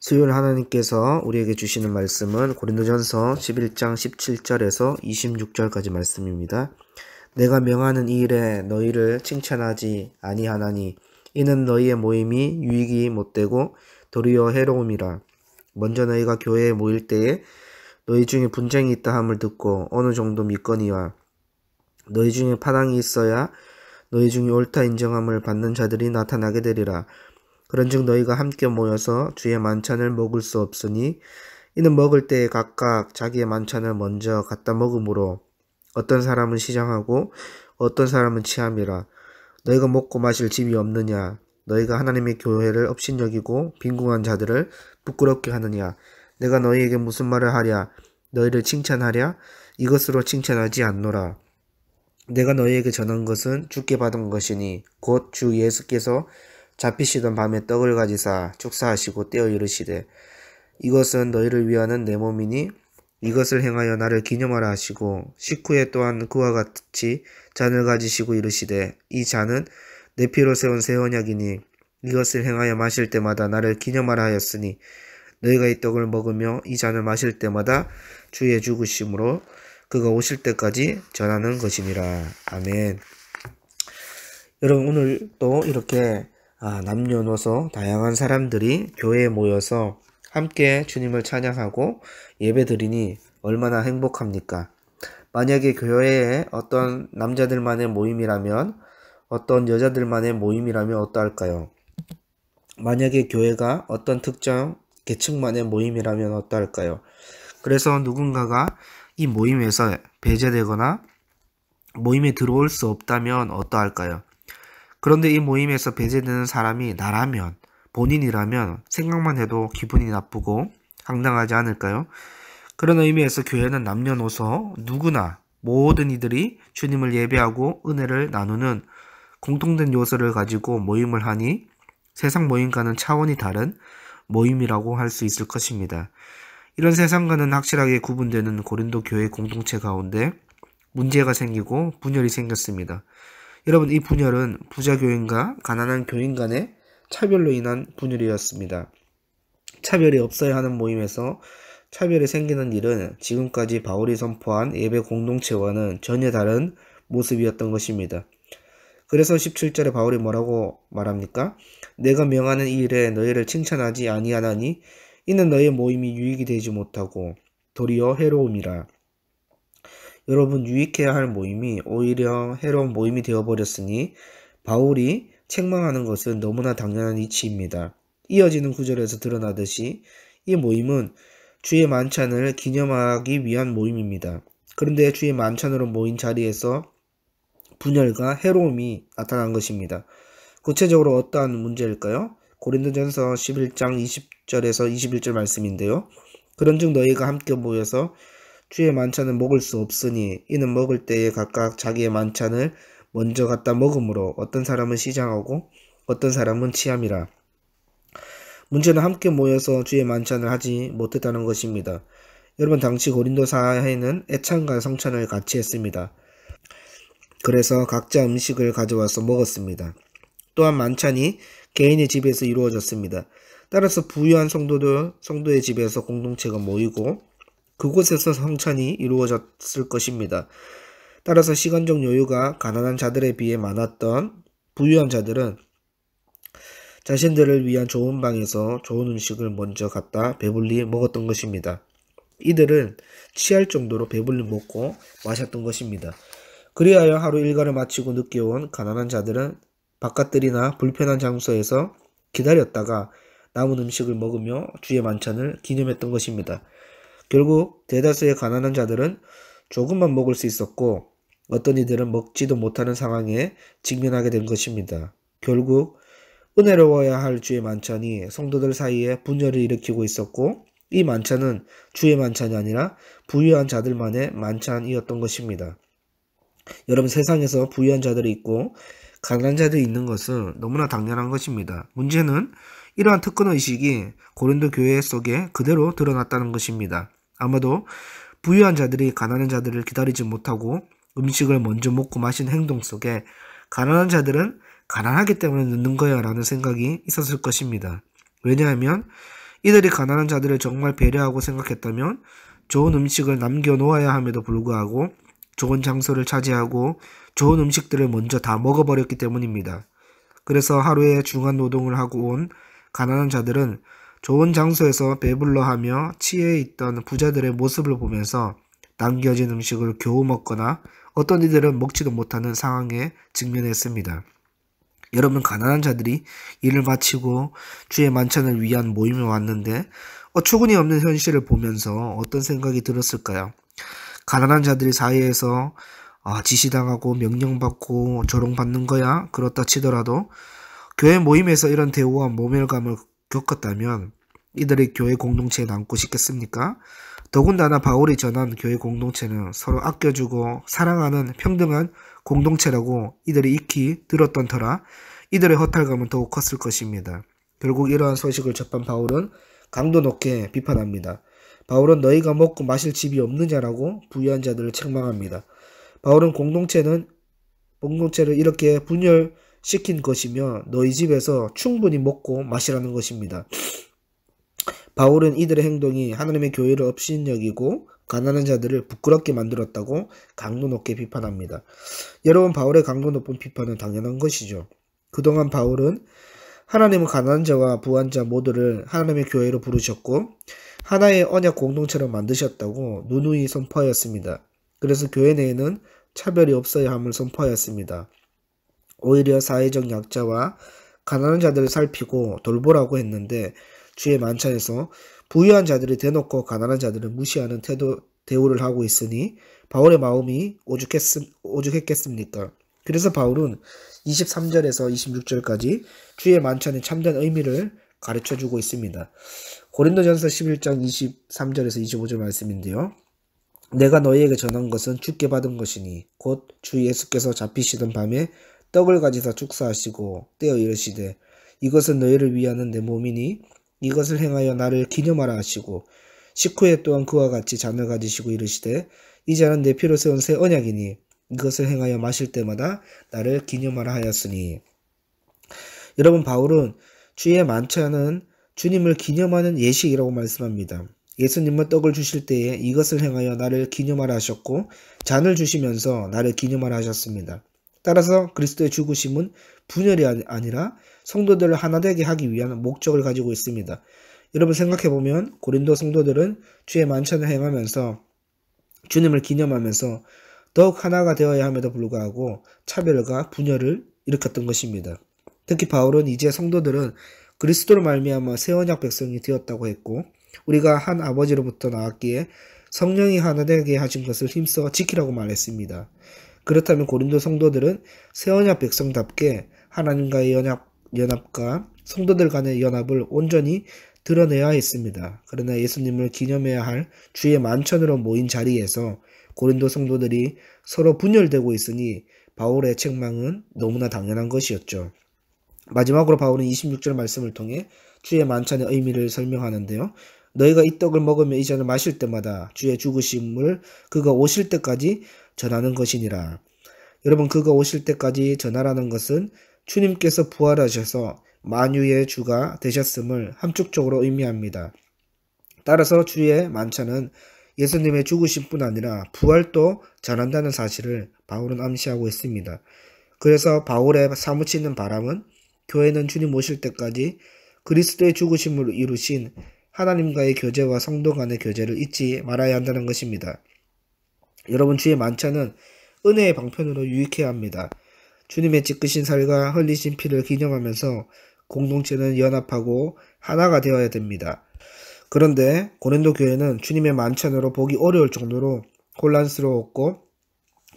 수요일 하나님께서 우리에게 주시는 말씀은 고린도전서 11장 17절에서 26절까지 말씀입니다. 내가 명하는 이 일에 너희를 칭찬하지 아니하나니 이는 너희의 모임이 유익이 못되고 도리어 해로움이라. 먼저 너희가 교회에 모일 때에 너희 중에 분쟁이 있다 함을 듣고 어느 정도 믿거니와 너희 중에 파당이 있어야 너희 중에 옳다 인정함을 받는 자들이 나타나게 되리라. 그런즉 너희가 함께 모여서 주의 만찬을 먹을 수 없으니 이는 먹을 때에 각각 자기의 만찬을 먼저 갖다 먹으므로 어떤 사람은 시장하고 어떤 사람은 취함이라. 너희가 먹고 마실 집이 없느냐? 너희가 하나님의 교회를 업신여기고 빈궁한 자들을 부끄럽게 하느냐? 내가 너희에게 무슨 말을 하랴? 너희를 칭찬하랴? 이것으로 칭찬하지 않노라. 내가 너희에게 전한 것은 주께 받은 것이니 곧 주 예수께서 잡히시던 밤에 떡을 가지사 축사하시고 떼어 이르시되 이것은 너희를 위하는 내 몸이니 이것을 행하여 나를 기념하라 하시고 식후에 또한 그와 같이 잔을 가지시고 이르시되 이 잔은 내 피로 세운 새 언약이니 이것을 행하여 마실 때마다 나를 기념하라 하였으니 너희가 이 떡을 먹으며 이 잔을 마실 때마다 주의 죽으심으로 그가 오실 때까지 전하는 것이니라. 아멘. 여러분, 오늘 또 이렇게 남녀노소 다양한 사람들이 교회에 모여서 함께 주님을 찬양하고 예배드리니 얼마나 행복합니까? 만약에 교회에 어떤 남자들만의 모임이라면, 어떤 여자들만의 모임이라면 어떠할까요? 만약에 교회가 어떤 특정 계층만의 모임이라면 어떠할까요? 그래서 누군가가 이 모임에서 배제되거나 모임에 들어올 수 없다면 어떠할까요? 그런데 이 모임에서 배제되는 사람이 나라면, 본인이라면 생각만 해도 기분이 나쁘고 황당하지 않을까요? 그런 의미에서 교회는 남녀노소 누구나 모든 이들이 주님을 예배하고 은혜를 나누는 공통된 요소를 가지고 모임을 하니 세상 모임과는 차원이 다른 모임이라고 할 수 있을 것입니다. 이런 세상과는 확실하게 구분되는 고린도 교회 공동체 가운데 문제가 생기고 분열이 생겼습니다. 여러분, 이 분열은 부자 교인과 가난한 교인 간의 차별로 인한 분열이었습니다. 차별이 없어야 하는 모임에서 차별이 생기는 일은 지금까지 바울이 선포한 예배 공동체와는 전혀 다른 모습이었던 것입니다. 그래서 17절에 바울이 뭐라고 말합니까? 내가 명하는 이 일에 너희를 칭찬하지 아니하나니 이는 너희의 모임이 유익이 되지 못하고 도리어 해로움이라. 여러분, 유익해야 할 모임이 오히려 해로운 모임이 되어버렸으니 바울이 책망하는 것은 너무나 당연한 이치입니다. 이어지는 구절에서 드러나듯이 이 모임은 주의 만찬을 기념하기 위한 모임입니다. 그런데 주의 만찬으로 모인 자리에서 분열과 해로움이 나타난 것입니다. 구체적으로 어떠한 문제일까요? 고린도전서 11장 20절에서 21절 말씀인데요. 그런즉 너희가 함께 모여서 주의 만찬을 먹을 수 없으니 이는 먹을 때에 각각 자기의 만찬을 먼저 갖다 먹으므로 어떤 사람은 시장하고 어떤 사람은 취함이라. 문제는 함께 모여서 주의 만찬을 하지 못했다는 것입니다. 여러분, 당시 고린도 사회는 애찬과 성찬을 같이 했습니다. 그래서 각자 음식을 가져와서 먹었습니다. 또한 만찬이 개인의 집에서 이루어졌습니다. 따라서 부유한 성도의 집에서 공동체가 모이고 그곳에서 성찬이 이루어졌을 것입니다. 따라서 시간적 여유가 가난한 자들에 비해 많았던 부유한 자들은 자신들을 위한 좋은 방에서 좋은 음식을 먼저 갖다 배불리 먹었던 것입니다. 이들은 취할 정도로 배불리 먹고 마셨던 것입니다. 그리하여 하루 일과를 마치고 늦게 온 가난한 자들은 바깥들이나 불편한 장소에서 기다렸다가 남은 음식을 먹으며 주의 만찬을 기념했던 것입니다. 결국 대다수의 가난한 자들은 조금만 먹을 수 있었고 어떤 이들은 먹지도 못하는 상황에 직면하게 된 것입니다. 결국 은혜로워야 할 주의 만찬이 성도들 사이에 분열을 일으키고 있었고 이 만찬은 주의 만찬이 아니라 부유한 자들만의 만찬이었던 것입니다. 여러분, 세상에서 부유한 자들이 있고 가난한 자들이 있는 것은 너무나 당연한 것입니다. 문제는 이러한 특권의식이 고린도 교회 속에 그대로 드러났다는 것입니다. 아마도 부유한 자들이 가난한 자들을 기다리지 못하고 음식을 먼저 먹고 마신 행동 속에 가난한 자들은 가난하기 때문에 늦는 거야 라는 생각이 있었을 것입니다. 왜냐하면 이들이 가난한 자들을 정말 배려하고 생각했다면 좋은 음식을 남겨놓아야 함에도 불구하고 좋은 장소를 차지하고 좋은 음식들을 먼저 다 먹어버렸기 때문입니다. 그래서 하루에 중한 노동을 하고 온 가난한 자들은 좋은 장소에서 배불러하며 치에 있던 부자들의 모습을 보면서 남겨진 음식을 겨우 먹거나 어떤 이들은 먹지도 못하는 상황에 직면했습니다. 여러분, 가난한 자들이 일을 마치고 주의 만찬을 위한 모임에 왔는데 어처구니 없는 현실을 보면서 어떤 생각이 들었을까요? 가난한 자들이 사이에서 지시당하고 명령받고 조롱받는 거야? 그렇다 치더라도 교회 모임에서 이런 대우와 모멸감을 겪었다면 이들이 교회 공동체에 남고 싶겠습니까? 더군다나 바울이 전한 교회 공동체는 서로 아껴주고 사랑하는 평등한 공동체라고 이들이 익히 들었던 터라 이들의 허탈감은 더욱 컸을 것입니다. 결국 이러한 소식을 접한 바울은 강도 높게 비판합니다. 바울은 너희가 먹고 마실 집이 없느냐라고 부유한 자들을 책망합니다. 바울은 공동체를 이렇게 분열시킨 것이며 너희 집에서 충분히 먹고 마시라는 것입니다. 바울은 이들의 행동이 하나님의 교회를 업신여기고 가난한 자들을 부끄럽게 만들었다고 강도 높게 비판합니다. 여러분, 바울의 강도 높은 비판은 당연한 것이죠. 그동안 바울은 하나님은 가난한 자와 부한 자 모두를 하나님의 교회로 부르셨고 하나의 언약 공동체로 만드셨다고 누누이 선포하였습니다. 그래서 교회 내에는 차별이 없어야 함을 선포하였습니다. 오히려 사회적 약자와 가난한 자들을 살피고 돌보라고 했는데 주의 만찬에서 부유한 자들이 대놓고 가난한 자들을 무시하는 대우를 하고 있으니 바울의 마음이 오죽했겠습니까? 그래서 바울은 23절에서 26절까지 주의 만찬의 참된 의미를 가르쳐주고 있습니다. 고린도전서 11장 23절에서 25절 말씀인데요. 내가 너희에게 전한 것은 주께 받은 것이니 곧 주 예수께서 잡히시던 밤에 떡을 가지사 축사하시고 떼어 이르시되 이것은 너희를 위하는 내 몸이니 이것을 행하여 나를 기념하라 하시고 식후에 또한 그와 같이 잔을 가지시고 이르시되 이 잔은 내 피로 세운 새 언약이니 이것을 행하여 마실 때마다 나를 기념하라 하였으니. 여러분, 바울은 주의 만찬은 주님을 기념하는 예식이라고 말씀합니다. 예수님은 떡을 주실 때에 이것을 행하여 나를 기념하라 하셨고 잔을 주시면서 나를 기념하라 하셨습니다. 따라서 그리스도의 죽으심은 분열이 아니라 성도들을 하나 되게 하기 위한 목적을 가지고 있습니다. 여러분, 생각해보면 고린도 성도들은 주의 만찬을 행하면서 주님을 기념하면서 더욱 하나가 되어야 함에도 불구하고 차별과 분열을 일으켰던 것입니다. 특히 바울은 이제 성도들은 그리스도로 말미암아 새 언약 백성이 되었다고 했고 우리가 한 아버지로부터 나왔기에 성령이 하나 되게 하신 것을 힘써 지키라고 말했습니다. 그렇다면 고린도 성도들은 새 언약 백성답게 하나님과의 연합과 성도들 간의 연합을 온전히 드러내야 했습니다. 그러나 예수님을 기념해야 할 주의 만찬으로 모인 자리에서 고린도 성도들이 서로 분열되고 있으니 바울의 책망은 너무나 당연한 것이었죠. 마지막으로 바울은 26절 말씀을 통해 주의 만찬의 의미를 설명하는데요. 너희가 이 떡을 먹으며 이 잔을 마실 때마다 주의 죽으심을 그가 오실 때까지 전하는 것이니라. 여러분, 그가 오실 때까지 전하라는 것은 주님께서 부활하셔서 만유의 주가 되셨음을 함축적으로 의미합니다. 따라서 주의 만찬은 예수님의 죽으심뿐 아니라 부활도 전한다는 사실을 바울은 암시하고 있습니다. 그래서 바울의 사무치는 바람은 교회는 주님 오실 때까지 그리스도의 죽으심을 이루신 하나님과의 교제와 성도 간의 교제를 잊지 말아야 한다는 것입니다. 여러분, 주의 만찬은 은혜의 방편으로 유익해야 합니다. 주님의 찢으신 살과 흘리신 피를 기념하면서 공동체는 연합하고 하나가 되어야 됩니다. 그런데 고린도 교회는 주님의 만찬으로 보기 어려울 정도로 혼란스러웠고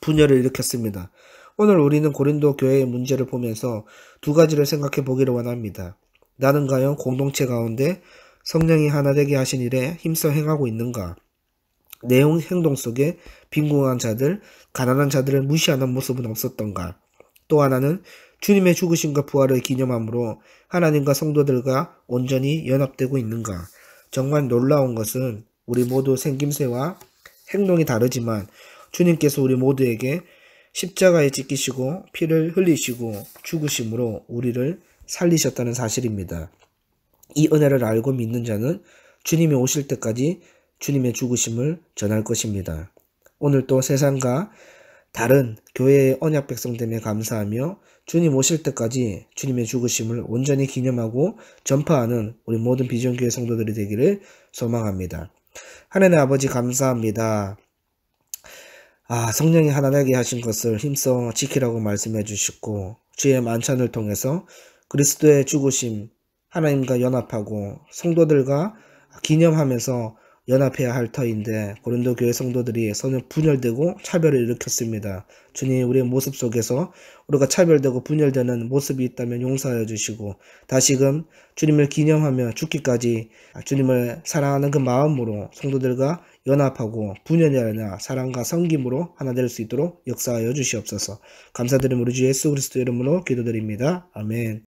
분열을 일으켰습니다. 오늘 우리는 고린도 교회의 문제를 보면서 두 가지를 생각해 보기를 원합니다. 나는 과연 공동체 가운데 성령이 하나 되게 하신 일에 힘써 행하고 있는가? 내 행동 속에 빈궁한 자들, 가난한 자들을 무시하는 모습은 없었던가? 또 하나는 주님의 죽으심과 부활을 기념함으로 하나님과 성도들과 온전히 연합되고 있는가? 정말 놀라운 것은 우리 모두 생김새와 행동이 다르지만 주님께서 우리 모두에게 십자가에 찢기시고 피를 흘리시고 죽으심으로 우리를 살리셨다는 사실입니다. 이 은혜를 알고 믿는 자는 주님이 오실 때까지 주님의 죽으심을 전할 것입니다. 오늘 또 세상과 다른 교회의 언약 백성됨에 감사하며 주님 오실 때까지 주님의 죽으심을 온전히 기념하고 전파하는 우리 모든 비전교회 성도들이 되기를 소망합니다. 하나님 아버지 감사합니다. 성령이 하나 되게 하신 것을 힘써 지키라고 말씀해 주시고 주의 만찬을 통해서 그리스도의 죽으심 하나님과 연합하고 성도들과 기념하면서 연합해야 할 터인데 고린도 교회 성도들이 서로 분열되고 차별을 일으켰습니다. 주님, 우리의 모습 속에서 우리가 차별되고 분열되는 모습이 있다면 용서하여 주시고 다시금 주님을 기념하며 죽기까지 주님을 사랑하는 그 마음으로 성도들과 연합하고 분열이 아니라 사랑과 섬김으로 하나 될 수 있도록 역사하여 주시옵소서. 감사드리며 우리 주 예수 그리스도 이름으로 기도드립니다. 아멘.